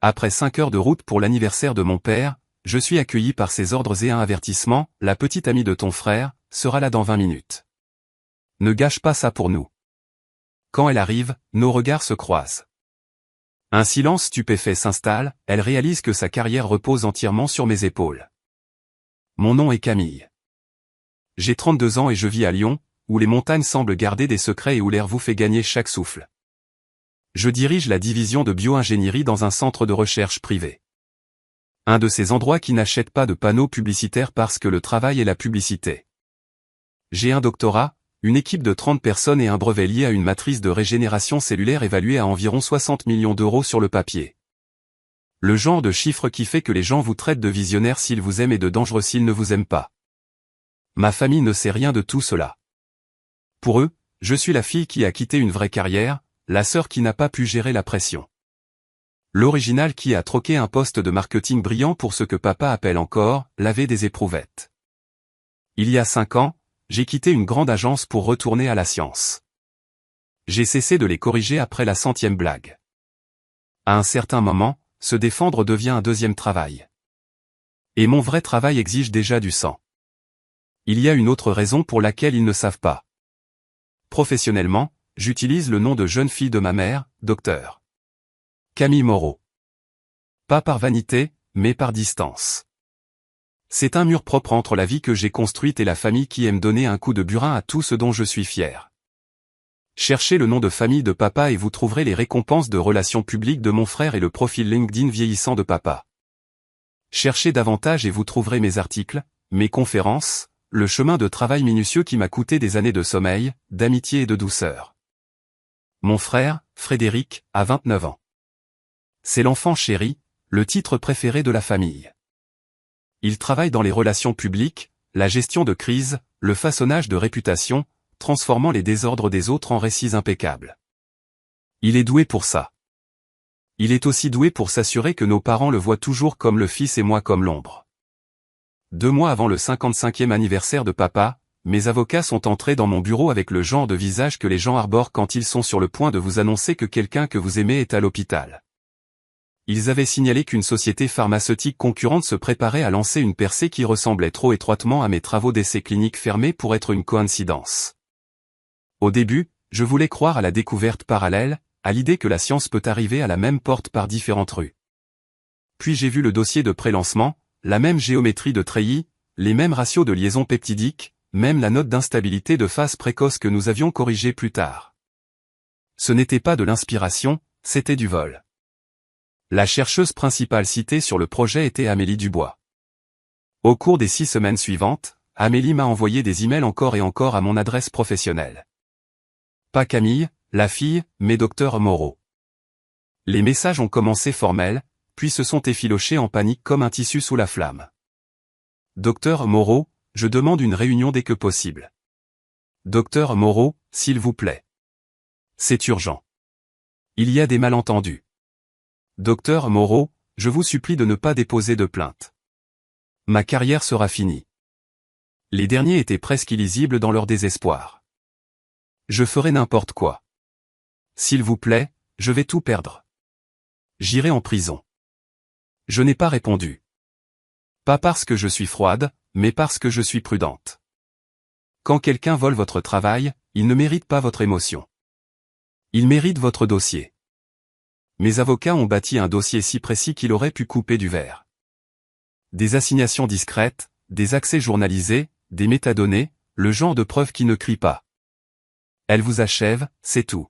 Après 5 heures de route pour l'anniversaire de mon père, je suis accueilli par ses ordres et un avertissement, la petite amie de ton frère, sera là dans 20 minutes. Ne gâche pas ça pour nous. Quand elle arrive, nos regards se croisent. Un silence stupéfait s'installe, elle réalise que sa carrière repose entièrement sur mes épaules. Mon nom est Camille. J'ai 32 ans et je vis à Lyon, où les montagnes semblent garder des secrets et où l'air vous fait gagner chaque souffle. Je dirige la division de bio-ingénierie dans un centre de recherche privé. Un de ces endroits qui n'achètent pas de panneaux publicitaires parce que le travail est la publicité. J'ai un doctorat, une équipe de 30 personnes et un brevet lié à une matrice de régénération cellulaire évaluée à environ 60 millions d'euros sur le papier. Le genre de chiffre qui fait que les gens vous traitent de visionnaire s'ils vous aiment et de dangereux s'ils ne vous aiment pas. Ma famille ne sait rien de tout cela. Pour eux, je suis la fille qui a quitté une vraie carrière, la sœur qui n'a pas pu gérer la pression. L'original qui a troqué un poste de marketing brillant pour ce que papa appelle encore, laver des éprouvettes. Il y a 5 ans, j'ai quitté une grande agence pour retourner à la science. J'ai cessé de les corriger après la 100e blague. À un certain moment, se défendre devient un deuxième travail. Et mon vrai travail exige déjà du sang. Il y a une autre raison pour laquelle ils ne savent pas. Professionnellement, j'utilise le nom de jeune fille de ma mère, Dr. Camille Moreau. Pas par vanité, mais par distance. C'est un mur propre entre la vie que j'ai construite et la famille qui aime donner un coup de burin à tout ce dont je suis fier. Cherchez le nom de famille de papa et vous trouverez les récompenses de relations publiques de mon frère et le profil LinkedIn vieillissant de papa. Cherchez davantage et vous trouverez mes articles, mes conférences, le chemin de travail minutieux qui m'a coûté des années de sommeil, d'amitié et de douceur. Mon frère, Frédéric, a 29 ans. C'est l'enfant chéri, le titre préféré de la famille. Il travaille dans les relations publiques, la gestion de crise, le façonnage de réputation, transformant les désordres des autres en récits impeccables. Il est doué pour ça. Il est aussi doué pour s'assurer que nos parents le voient toujours comme le fils et moi comme l'ombre. 2 mois avant le 55e anniversaire de papa, mes avocats sont entrés dans mon bureau avec le genre de visage que les gens arborent quand ils sont sur le point de vous annoncer que quelqu'un que vous aimez est à l'hôpital. Ils avaient signalé qu'une société pharmaceutique concurrente se préparait à lancer une percée qui ressemblait trop étroitement à mes travaux d'essais cliniques fermés pour être une coïncidence. Au début, je voulais croire à la découverte parallèle, à l'idée que la science peut arriver à la même porte par différentes rues. Puis j'ai vu le dossier de prélancement, la même géométrie de treillis, les mêmes ratios de liaison peptidique, même la note d'instabilité de phase précoce que nous avions corrigée plus tard. Ce n'était pas de l'inspiration, c'était du vol. La chercheuse principale citée sur le projet était Amélie Dubois. Au cours des 6 semaines suivantes, Amélie m'a envoyé des emails encore et encore à mon adresse professionnelle. Pas Camille, la fille, mais Dr Moreau. Les messages ont commencé formels, puis se sont effilochés en panique comme un tissu sous la flamme. Dr Moreau, je demande une réunion dès que possible. Dr Moreau, s'il vous plaît. C'est urgent. Il y a des malentendus. Docteur Moreau, je vous supplie de ne pas déposer de plainte. Ma carrière sera finie. Les derniers étaient presque illisibles dans leur désespoir. Je ferai n'importe quoi. S'il vous plaît, je vais tout perdre. J'irai en prison. Je n'ai pas répondu. Pas parce que je suis froide, mais parce que je suis prudente. Quand quelqu'un vole votre travail, il ne mérite pas votre émotion. Il mérite votre dossier. Mes avocats ont bâti un dossier si précis qu'il aurait pu couper du verre. Des assignations discrètes, des accès journalisés, des métadonnées, le genre de preuve qui ne crie pas. Elle vous achève, c'est tout.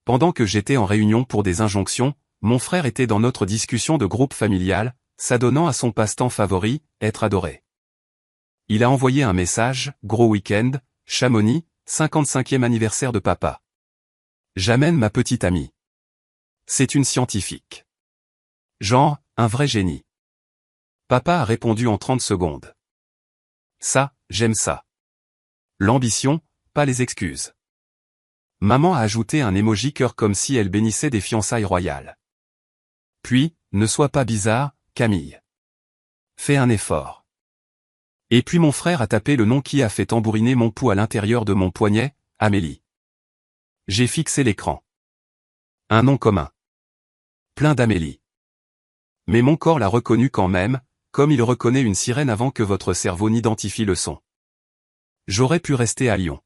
Pendant que j'étais en réunion pour des injonctions, mon frère était dans notre discussion de groupe familial, s'adonnant à son passe-temps favori, être adoré. Il a envoyé un message, gros week-end, Chamonix, 55e anniversaire de papa. J'amène ma petite amie. C'est une scientifique. Genre, un vrai génie. Papa a répondu en 30 secondes. Ça, j'aime ça. L'ambition, pas les excuses. Maman a ajouté un emoji cœur comme si elle bénissait des fiançailles royales. Puis, ne sois pas bizarre, Camille. Fais un effort. Et puis mon frère a tapé le nom qui a fait tambouriner mon pouls à l'intérieur de mon poignet, Amélie. J'ai fixé l'écran. Un nom commun. Plein d'Amélie. Mais mon corps l'a reconnu quand même, comme il reconnaît une sirène avant que votre cerveau n'identifie le son. J'aurais pu rester à Lyon.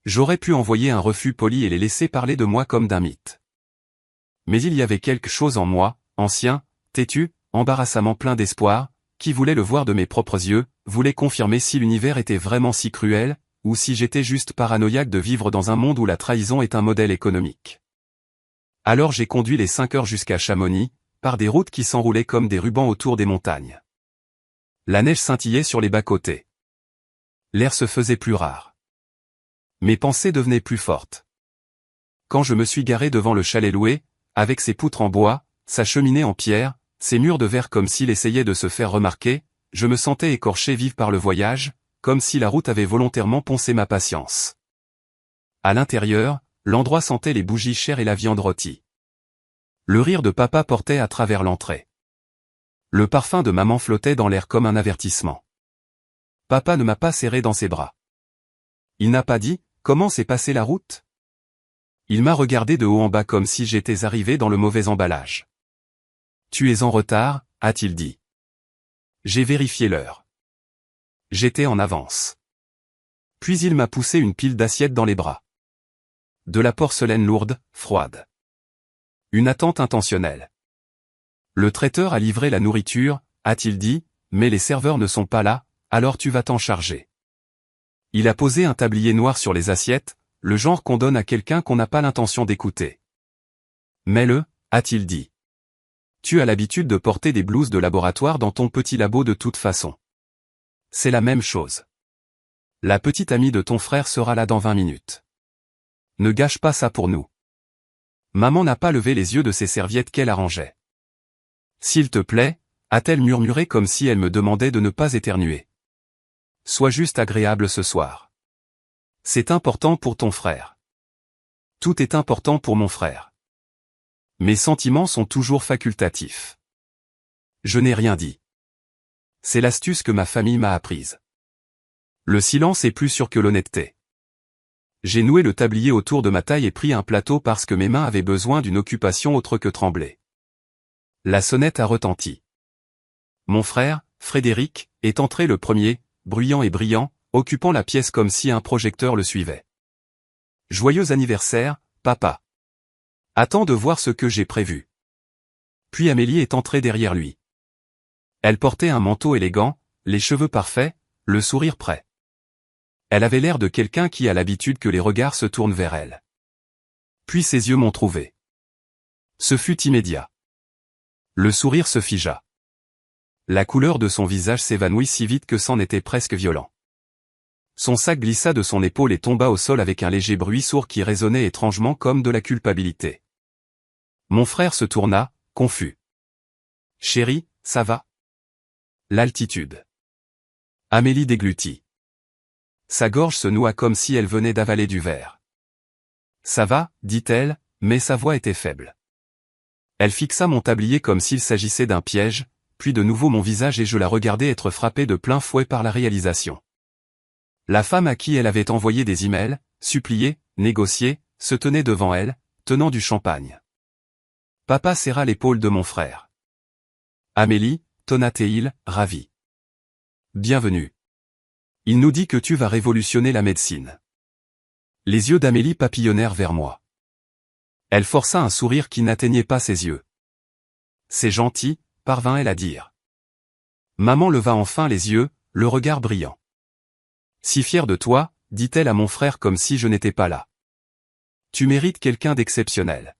J'aurais pu envoyer un refus poli et les laisser parler de moi comme d'un mythe. Mais il y avait quelque chose en moi, ancien, têtu, embarrassamment plein d'espoir, qui voulait le voir de mes propres yeux, voulait confirmer si l'univers était vraiment si cruel, ou si j'étais juste paranoïaque de vivre dans un monde où la trahison est un modèle économique. Alors j'ai conduit les 5 heures jusqu'à Chamonix, par des routes qui s'enroulaient comme des rubans autour des montagnes. La neige scintillait sur les bas-côtés. L'air se faisait plus rare. Mes pensées devenaient plus fortes. Quand je me suis garé devant le chalet loué, avec ses poutres en bois, sa cheminée en pierre, ses murs de verre comme s'il essayait de se faire remarquer, je me sentais écorché vive par le voyage, comme si la route avait volontairement poncé ma patience. À l'intérieur, l'endroit sentait les bougies chères et la viande rôtie. Le rire de papa portait à travers l'entrée. Le parfum de maman flottait dans l'air comme un avertissement. Papa ne m'a pas serré dans ses bras. Il n'a pas dit « Comment s'est passée la route ?» Il m'a regardé de haut en bas comme si j'étais arrivé dans le mauvais emballage. « Tu es en retard » a-t-il dit. J'ai vérifié l'heure. J'étais en avance. Puis il m'a poussé une pile d'assiettes dans les bras. De la porcelaine lourde, froide. Une attente intentionnelle. Le traiteur a livré la nourriture, a-t-il dit, mais les serveurs ne sont pas là, alors tu vas t'en charger. Il a posé un tablier noir sur les assiettes, le genre qu'on donne à quelqu'un qu'on n'a pas l'intention d'écouter. Mets-le, a-t-il dit. Tu as l'habitude de porter des blouses de laboratoire dans ton petit labo de toute façon. C'est la même chose. La petite amie de ton frère sera là dans 20 minutes. Ne gâche pas ça pour nous. Maman n'a pas levé les yeux de ses serviettes qu'elle arrangeait. S'il te plaît, a-t-elle murmuré comme si elle me demandait de ne pas éternuer. Sois juste agréable ce soir. C'est important pour ton frère. Tout est important pour mon frère. Mes sentiments sont toujours facultatifs. Je n'ai rien dit. C'est l'astuce que ma famille m'a apprise. Le silence est plus sûr que l'honnêteté. J'ai noué le tablier autour de ma taille et pris un plateau parce que mes mains avaient besoin d'une occupation autre que trembler. La sonnette a retenti. Mon frère, Frédéric, est entré le premier, bruyant et brillant, occupant la pièce comme si un projecteur le suivait. Joyeux anniversaire, papa. Attends de voir ce que j'ai prévu. Puis Amélie est entrée derrière lui. Elle portait un manteau élégant, les cheveux parfaits, le sourire prêt. Elle avait l'air de quelqu'un qui a l'habitude que les regards se tournent vers elle. Puis ses yeux m'ont trouvé. Ce fut immédiat. Le sourire se figea. La couleur de son visage s'évanouit si vite que c'en était presque violent. Son sac glissa de son épaule et tomba au sol avec un léger bruit sourd qui résonnait étrangement comme de la culpabilité. Mon frère se tourna, confus. « Chérie, ça va ?» L'altitude. Amélie déglutit. Sa gorge se noua comme si elle venait d'avaler du verre. « Ça va, dit-elle, mais sa voix était faible. Elle fixa mon tablier comme s'il s'agissait d'un piège, puis de nouveau mon visage et je la regardai être frappé de plein fouet par la réalisation. La femme à qui elle avait envoyé des emails, supplié, négocié, se tenait devant elle, tenant du champagne. Papa serra l'épaule de mon frère. « Amélie, tonna-t-il, ravi. Bienvenue. Il nous dit que tu vas révolutionner la médecine. » Les yeux d'Amélie papillonnèrent vers moi. Elle força un sourire qui n'atteignait pas ses yeux. « C'est gentil, » parvint-elle à dire. Maman leva enfin les yeux, le regard brillant. « Si fière de toi, » dit-elle à mon frère comme si je n'étais pas là. « Tu mérites quelqu'un d'exceptionnel. »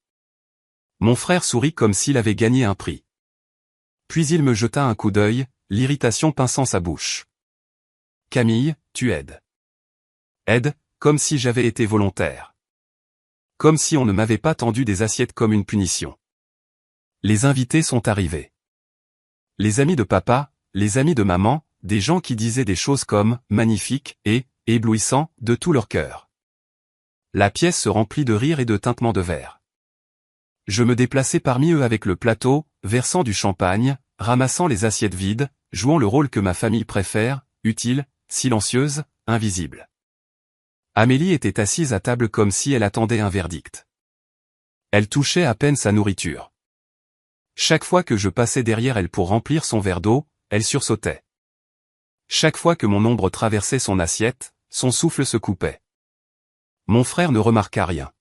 Mon frère sourit comme s'il avait gagné un prix. Puis il me jeta un coup d'œil, l'irritation pinçant sa bouche. « Camille, tu aides. » Aide, comme si j'avais été volontaire. Comme si on ne m'avait pas tendu des assiettes comme une punition. Les invités sont arrivés. Les amis de papa, les amis de maman, des gens qui disaient des choses comme « magnifique » et « éblouissant » de tout leur cœur. La pièce se remplit de rires et de tintements de verre. Je me déplaçai parmi eux avec le plateau, versant du champagne, ramassant les assiettes vides, jouant le rôle que ma famille préfère, utile, silencieuse, invisible. Amélie était assise à table comme si elle attendait un verdict. Elle touchait à peine sa nourriture. « Chaque fois que je passais derrière elle pour remplir son verre d'eau, elle sursautait. Chaque fois que mon ombre traversait son assiette, son souffle se coupait. Mon frère ne remarqua rien.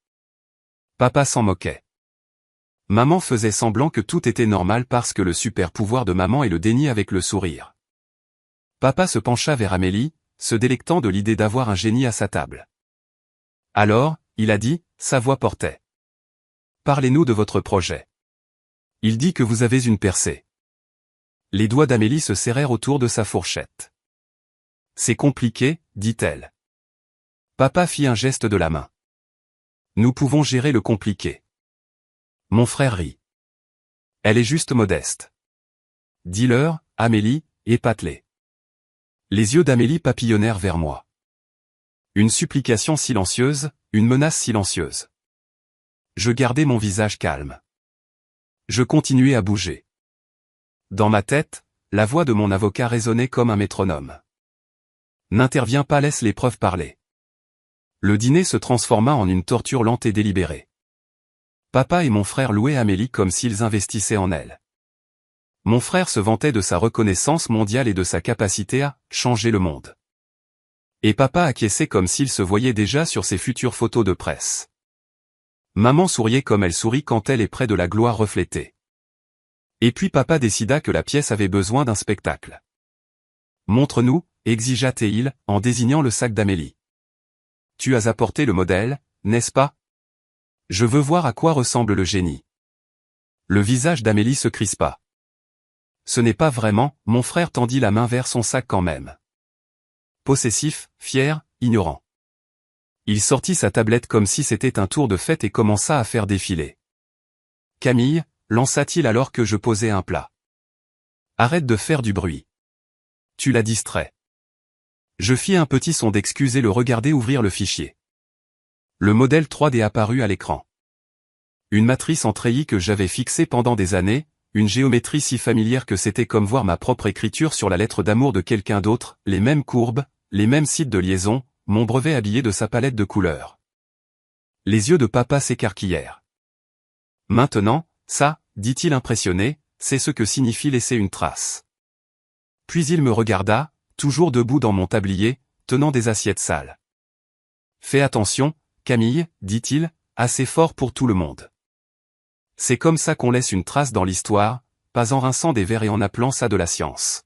Papa s'en moquait. Maman faisait semblant que tout était normal parce que le super pouvoir de maman est le déni avec le sourire. Papa se pencha vers Amélie, se délectant de l'idée d'avoir un génie à sa table. Alors, il a dit, sa voix portait. Parlez-nous de votre projet. Il dit que vous avez une percée. Les doigts d'Amélie se serrèrent autour de sa fourchette. C'est compliqué, dit-elle. Papa fit un geste de la main. Nous pouvons gérer le compliqué. Mon frère rit. Elle est juste modeste. Dis-leur, Amélie, épate-les. Les yeux d'Amélie papillonnèrent vers moi. Une supplication silencieuse, une menace silencieuse. Je gardais mon visage calme. Je continuais à bouger. Dans ma tête, la voix de mon avocat résonnait comme un métronome. N'interviens pas, laisse les preuves parler. Le dîner se transforma en une torture lente et délibérée. Papa et mon frère louaient Amélie comme s'ils investissaient en elle. Mon frère se vantait de sa reconnaissance mondiale et de sa capacité à changer le monde. Et papa acquiesçait comme s'il se voyait déjà sur ses futures photos de presse. Maman souriait comme elle sourit quand elle est près de la gloire reflétée. Et puis papa décida que la pièce avait besoin d'un spectacle. Montre-nous, exigea-t-il, en désignant le sac d'Amélie. Tu as apporté le modèle, n'est-ce pas? Je veux voir à quoi ressemble le génie. Le visage d'Amélie se crispa. Ce n'est pas vraiment, mon frère tendit la main vers son sac quand même. Possessif, fier, ignorant. Il sortit sa tablette comme si c'était un tour de fête et commença à faire défiler. Camille, lança-t-il alors que je posais un plat. Arrête de faire du bruit. Tu la distrais. Je fis un petit son d'excuse et le regardai ouvrir le fichier. Le modèle 3D apparut à l'écran. Une matrice en treillis que j'avais fixée pendant des années, une géométrie si familière que c'était comme voir ma propre écriture sur la lettre d'amour de quelqu'un d'autre, les mêmes courbes, les mêmes sites de liaison, mon brevet habillé de sa palette de couleurs. Les yeux de papa s'écarquillèrent. Maintenant, ça, dit-il impressionné, c'est ce que signifie laisser une trace. Puis il me regarda, toujours debout dans mon tablier, tenant des assiettes sales. Fais attention, Camille, dit-il, assez fort pour tout le monde. C'est comme ça qu'on laisse une trace dans l'histoire, pas en rinçant des verres et en appelant ça de la science.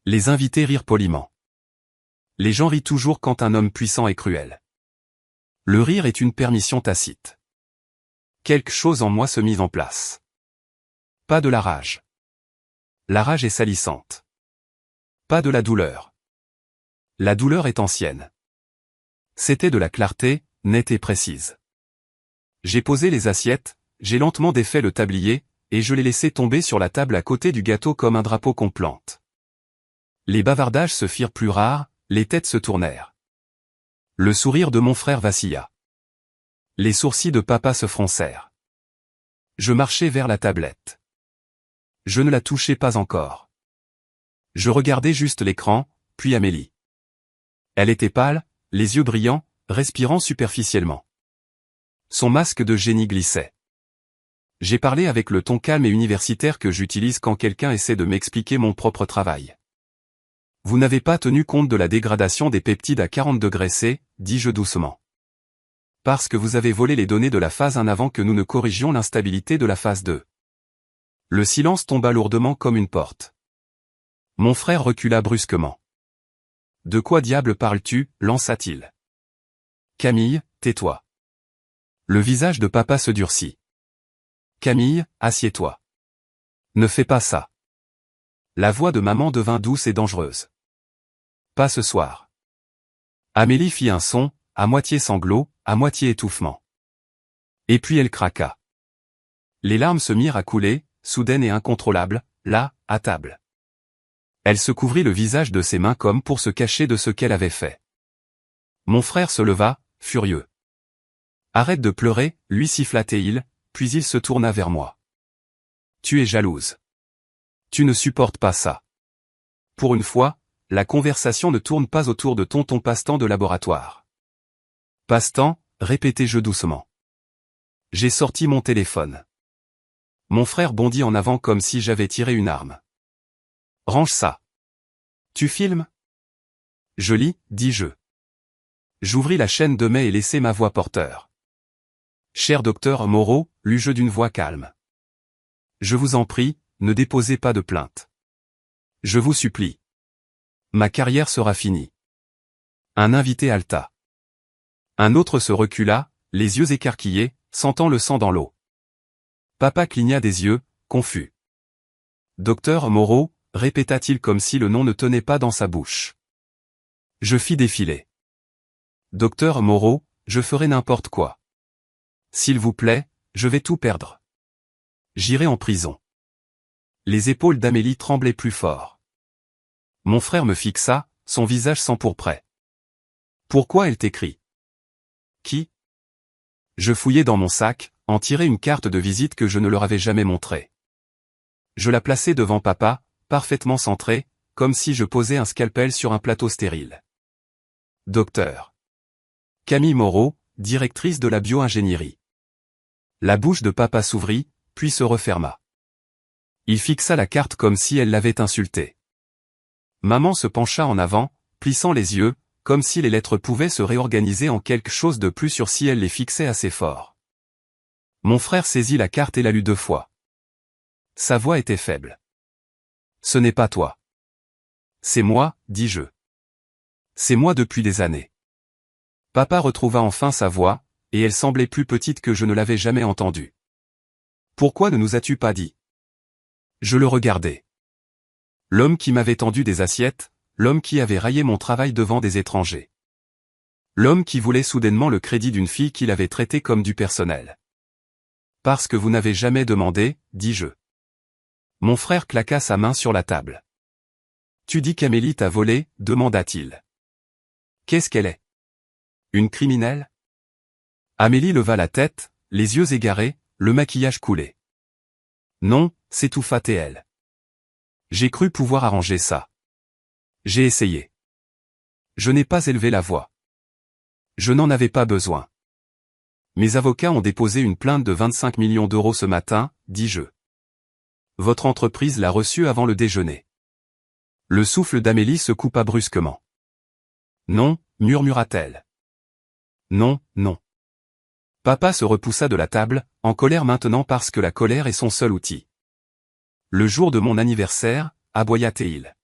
Les invités rirent poliment. Les gens rient toujours quand un homme puissant est cruel. Le rire est une permission tacite. Quelque chose en moi se mit en place. Pas de la rage. La rage est salissante. Pas de la douleur. La douleur est ancienne. C'était de la clarté, nette et précise. J'ai posé les assiettes, j'ai lentement défait le tablier, et je l'ai laissé tomber sur la table à côté du gâteau comme un drapeau qu'on plante. Les bavardages se firent plus rares, les têtes se tournèrent. Le sourire de mon frère vacilla. Les sourcils de papa se froncèrent. Je marchai vers la tablette. Je ne la touchais pas encore. Je regardais juste l'écran, puis Amélie. Elle était pâle, les yeux brillants, respirant superficiellement. Son masque de génie glissait. J'ai parlé avec le ton calme et universitaire que j'utilise quand quelqu'un essaie de m'expliquer mon propre travail. Vous n'avez pas tenu compte de la dégradation des peptides à 40 degrés C, dis-je doucement. Parce que vous avez volé les données de la phase 1 avant que nous ne corrigions l'instabilité de la phase 2. Le silence tomba lourdement comme une porte. Mon frère recula brusquement. De quoi diable parles-tu, lança-t-il. Camille, tais-toi. Le visage de papa se durcit. Camille, assieds-toi. Ne fais pas ça. La voix de maman devint douce et dangereuse. Pas ce soir. Amélie fit un son, à moitié sanglot, à moitié étouffement. Et puis elle craqua. Les larmes se mirent à couler, soudaines et incontrôlables, là, à table. Elle se couvrit le visage de ses mains comme pour se cacher de ce qu'elle avait fait. Mon frère se leva, furieux. Arrête de pleurer, lui siffla-t-il, puis il se tourna vers moi. Tu es jalouse. Tu ne supportes pas ça. Pour une fois, la conversation ne tourne pas autour de tonton passe-temps de laboratoire. Passe-temps, répétai-je doucement. J'ai sorti mon téléphone. Mon frère bondit en avant comme si j'avais tiré une arme. Range ça. Tu filmes? Je lis, dis-je. J'ouvris la chaîne de mai et laissai ma voix porteur. Cher docteur Moreau, lus-je d'une voix calme. Je vous en prie, ne déposez pas de plainte. Je vous supplie. Ma carrière sera finie. Un invité haleta. Un autre se recula, les yeux écarquillés, sentant le sang dans l'eau. Papa cligna des yeux, confus. Docteur Moreau, répéta-t-il comme si le nom ne tenait pas dans sa bouche. Je fis défiler. Docteur Moreau, je ferai n'importe quoi. S'il vous plaît, je vais tout perdre. J'irai en prison. Les épaules d'Amélie tremblaient plus fort. Mon frère me fixa, son visage s'empourprait. Pourquoi elle t'écrit? Qui? Je fouillai dans mon sac, en tirai une carte de visite que je ne leur avais jamais montrée. Je la plaçai devant papa, parfaitement centrée, comme si je posais un scalpel sur un plateau stérile. Docteur Camille Moreau, directrice de la bio-ingénierie. La bouche de papa s'ouvrit, puis se referma. Il fixa la carte comme si elle l'avait insulté. Maman se pencha en avant, plissant les yeux, comme si les lettres pouvaient se réorganiser en quelque chose de plus sûr si elle les fixait assez fort. Mon frère saisit la carte et la lut 2 fois. Sa voix était faible. Ce n'est pas toi. C'est moi, dis-je. C'est moi depuis des années. Papa retrouva enfin sa voix, et elle semblait plus petite que je ne l'avais jamais entendue. Pourquoi ne nous as-tu pas dit? Je le regardais. L'homme qui m'avait tendu des assiettes, l'homme qui avait raillé mon travail devant des étrangers. L'homme qui voulait soudainement le crédit d'une fille qu'il avait traitée comme du personnel. Parce que vous n'avez jamais demandé, dis-je. Mon frère claqua sa main sur la table. Tu dis qu'Amélie t'a volé, demanda-t-il. Qu'est-ce qu'elle est? Une criminelle? Amélie leva la tête, les yeux égarés, le maquillage coulé. Non, s'étouffa elle. J'ai cru pouvoir arranger ça. J'ai essayé. Je n'ai pas élevé la voix. Je n'en avais pas besoin. Mes avocats ont déposé une plainte de 25 millions d'euros ce matin, dis-je. Votre entreprise l'a reçue avant le déjeuner. Le souffle d'Amélie se coupa brusquement. Non, murmura-t-elle. Non, non. Papa se repoussa de la table, en colère maintenant parce que la colère est son seul outil. Le jour de mon anniversaire, aboya-t-il.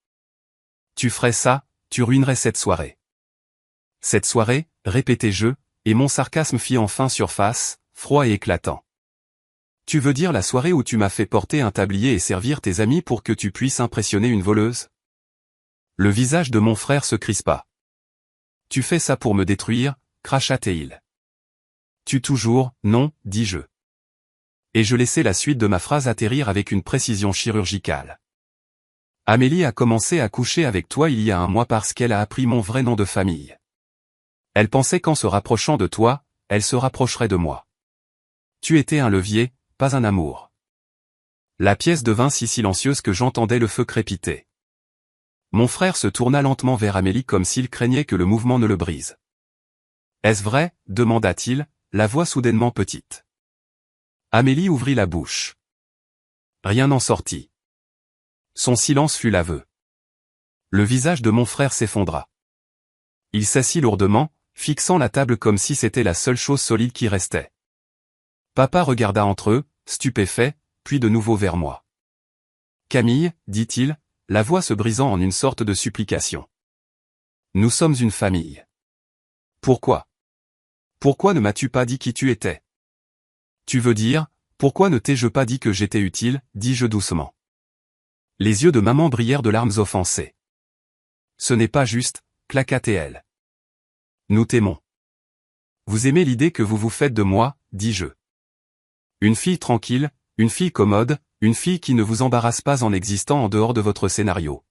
Tu ferais ça, tu ruinerais cette soirée. Cette soirée, répétai-je, et mon sarcasme fit enfin surface, froid et éclatant. Tu veux dire la soirée où tu m'as fait porter un tablier et servir tes amis pour que tu puisses impressionner une voleuse? Le visage de mon frère se crispa. Tu fais ça pour me détruire, cracha-t-il. Tu toujours, non, dis-je. Et je laissai la suite de ma phrase atterrir avec une précision chirurgicale. Amélie a commencé à coucher avec toi il y a 1 mois parce qu'elle a appris mon vrai nom de famille. Elle pensait qu'en se rapprochant de toi, elle se rapprocherait de moi. Tu étais un levier, pas un amour. La pièce devint si silencieuse que j'entendais le feu crépiter. Mon frère se tourna lentement vers Amélie comme s'il craignait que le mouvement ne le brise. Est-ce vrai? Demanda-t-il, la voix soudainement petite. Amélie ouvrit la bouche. Rien n'en sortit. Son silence fut l'aveu. Le visage de mon frère s'effondra. Il s'assit lourdement, fixant la table comme si c'était la seule chose solide qui restait. Papa regarda entre eux, stupéfait, puis de nouveau vers moi. Camille, dit-il, la voix se brisant en une sorte de supplication. Nous sommes une famille. Pourquoi? Pourquoi ne m'as-tu pas dit qui tu étais? Tu veux dire, pourquoi ne t'ai-je pas dit que j'étais utile, dis-je doucement. Les yeux de maman brillèrent de larmes offensées. Ce n'est pas juste, claqua-t-elle. Nous t'aimons. Vous aimez l'idée que vous vous faites de moi, dis-je. Une fille tranquille, une fille commode, une fille qui ne vous embarrasse pas en existant en dehors de votre scénario.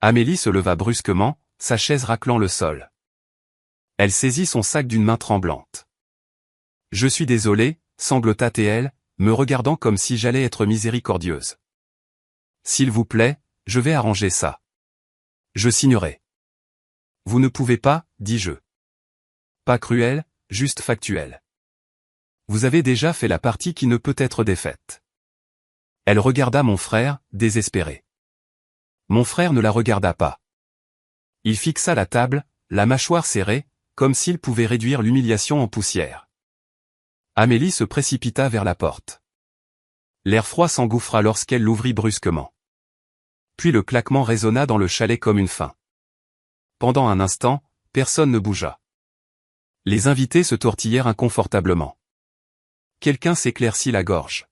Amélie se leva brusquement, sa chaise raclant le sol. Elle saisit son sac d'une main tremblante. Je suis désolée, sanglota-t-elle, me regardant comme si j'allais être miséricordieuse. S'il vous plaît, je vais arranger ça. Je signerai. Vous ne pouvez pas, dis-je. Pas cruel, juste factuel. Vous avez déjà fait la partie qui ne peut être défaite. Elle regarda mon frère, désespéré. Mon frère ne la regarda pas. Il fixa la table, la mâchoire serrée, comme s'il pouvait réduire l'humiliation en poussière. Amélie se précipita vers la porte. L'air froid s'engouffra lorsqu'elle l'ouvrit brusquement. Puis le claquement résonna dans le chalet comme une faim. Pendant un instant, personne ne bougea. Les invités se tortillèrent inconfortablement. Quelqu'un s'éclaircit la gorge.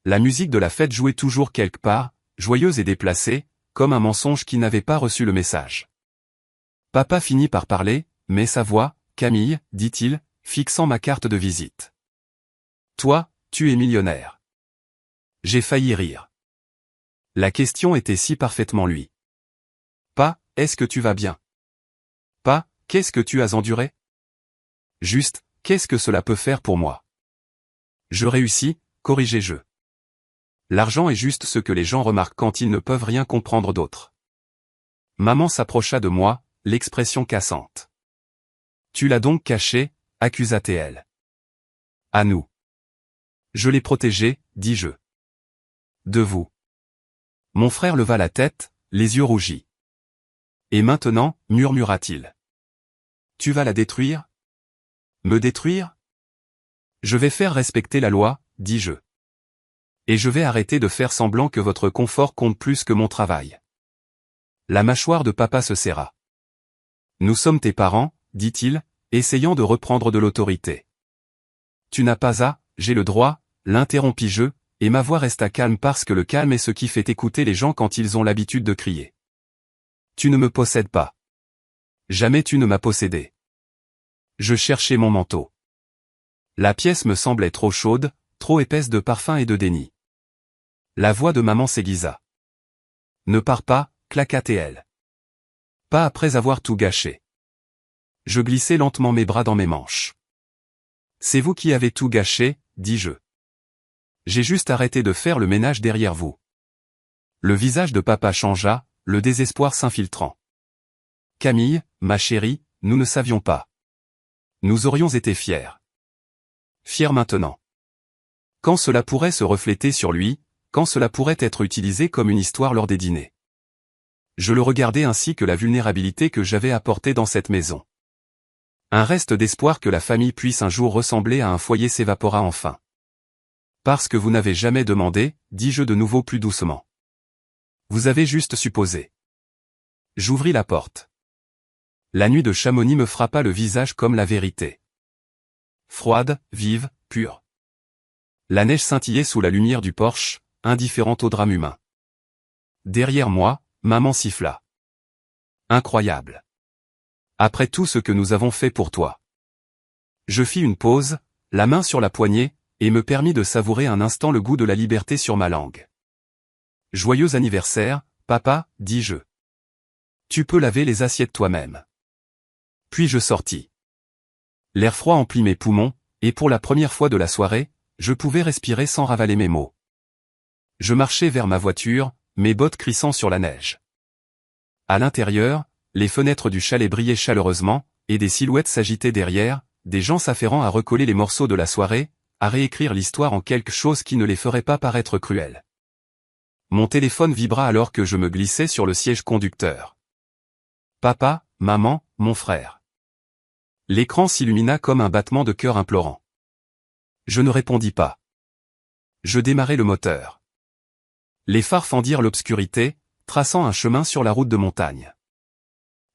La musique de la fête jouait toujours quelque part, joyeuse et déplacée, comme un mensonge qui n'avait pas reçu le message. Papa finit par parler, mais sa voix, Camille, dit-il, fixant ma carte de visite. Toi, tu es millionnaire. J'ai failli rire. La question était si parfaitement lui. Pas, est-ce que tu vas bien? Pas, qu'est-ce que tu as enduré? Juste, qu'est-ce que cela peut faire pour moi? Je réussis, corrigez-je. L'argent est juste ce que les gens remarquent quand ils ne peuvent rien comprendre d'autre. Maman s'approcha de moi, l'expression cassante. Tu l'as donc caché, accusa-t-elle. À nous. Je l'ai protégé, dis-je. De vous. Mon frère leva la tête, les yeux rougis. Et maintenant, murmura-t-il. Tu vas la détruire? Me détruire? Je vais faire respecter la loi, dis-je. Et je vais arrêter de faire semblant que votre confort compte plus que mon travail. La mâchoire de papa se serra. Nous sommes tes parents, dit-il, essayant de reprendre de l'autorité. Tu n'as pas à, j'ai le droit, l'interrompis-je, et ma voix resta calme parce que le calme est ce qui fait écouter les gens quand ils ont l'habitude de crier. Tu ne me possèdes pas. Jamais tu ne m'as possédé. Je cherchais mon manteau. La pièce me semblait trop chaude, trop épaisse de parfum et de déni. La voix de maman s'aiguisa. Ne pars pas, claqua-t-elle. Pas après avoir tout gâché. Je glissai lentement mes bras dans mes manches. C'est vous qui avez tout gâché, dis-je. J'ai juste arrêté de faire le ménage derrière vous. Le visage de papa changea, le désespoir s'infiltrant. Camille, ma chérie, nous ne savions pas. Nous aurions été fiers. Fiers maintenant. Quand cela pourrait se refléter sur lui, quand cela pourrait être utilisé comme une histoire lors des dîners. Je le regardais ainsi que la vulnérabilité que j'avais apportée dans cette maison. Un reste d'espoir que la famille puisse un jour ressembler à un foyer s'évapora enfin. Parce que vous n'avez jamais demandé, dis-je de nouveau plus doucement. Vous avez juste supposé. J'ouvris la porte. La nuit de Chamonix me frappa le visage comme la vérité. Froide, vive, pure. La neige scintillait sous la lumière du porche, indifférente au drame humain. Derrière moi, maman siffla. Incroyable. Après tout ce que nous avons fait pour toi. Je fis une pause, la main sur la poignée, et me permis de savourer un instant le goût de la liberté sur ma langue. Joyeux anniversaire, papa, dis-je. Tu peux laver les assiettes toi-même. Puis je sortis. L'air froid emplit mes poumons, et pour la première fois de la soirée, je pouvais respirer sans ravaler mes mots. Je marchais vers ma voiture, mes bottes crissant sur la neige. À l'intérieur, les fenêtres du chalet brillaient chaleureusement, et des silhouettes s'agitaient derrière, des gens s'affairant à recoller les morceaux de la soirée, à réécrire l'histoire en quelque chose qui ne les ferait pas paraître cruels. Mon téléphone vibra alors que je me glissais sur le siège conducteur. Papa, maman, mon frère. L'écran s'illumina comme un battement de cœur implorant. Je ne répondis pas. Je démarrai le moteur. Les phares fendirent l'obscurité, traçant un chemin sur la route de montagne.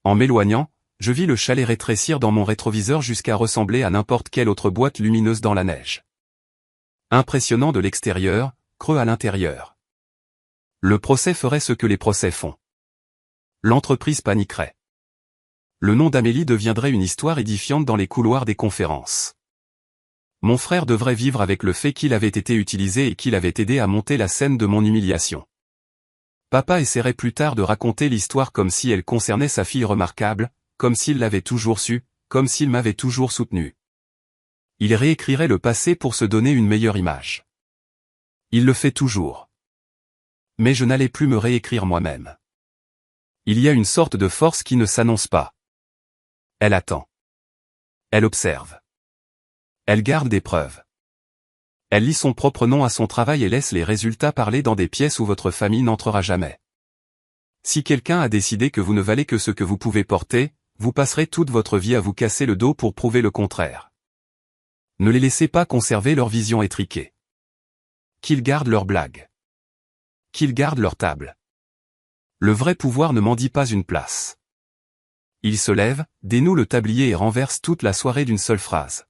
En m'éloignant, je vis le chalet rétrécir dans mon rétroviseur jusqu'à ressembler à n'importe quelle autre boîte lumineuse dans la neige. Impressionnant de l'extérieur, creux à l'intérieur. Le procès ferait ce que les procès font. L'entreprise paniquerait. Le nom d'Amélie deviendrait une histoire édifiante dans les couloirs des conférences. Mon frère devrait vivre avec le fait qu'il avait été utilisé et qu'il avait aidé à monter la scène de mon humiliation. Papa essaierait plus tard de raconter l'histoire comme si elle concernait sa fille remarquable, comme s'il l'avait toujours su, comme s'il m'avait toujours soutenu. Il réécrirait le passé pour se donner une meilleure image. Il le fait toujours. Mais je n'allais plus me réécrire moi-même. Il y a une sorte de force qui ne s'annonce pas. Elle attend. Elle observe. Elle garde des preuves. Elle lit son propre nom à son travail et laisse les résultats parler dans des pièces où votre famille n'entrera jamais. Si quelqu'un a décidé que vous ne valez que ce que vous pouvez porter, vous passerez toute votre vie à vous casser le dos pour prouver le contraire. Ne les laissez pas conserver leur vision étriquée. Qu'ils gardent leurs blagues. Qu'ils gardent leur table. Le vrai pouvoir ne mendie pas une place. Il se lève, dénoue le tablier et renverse toute la soirée d'une seule phrase.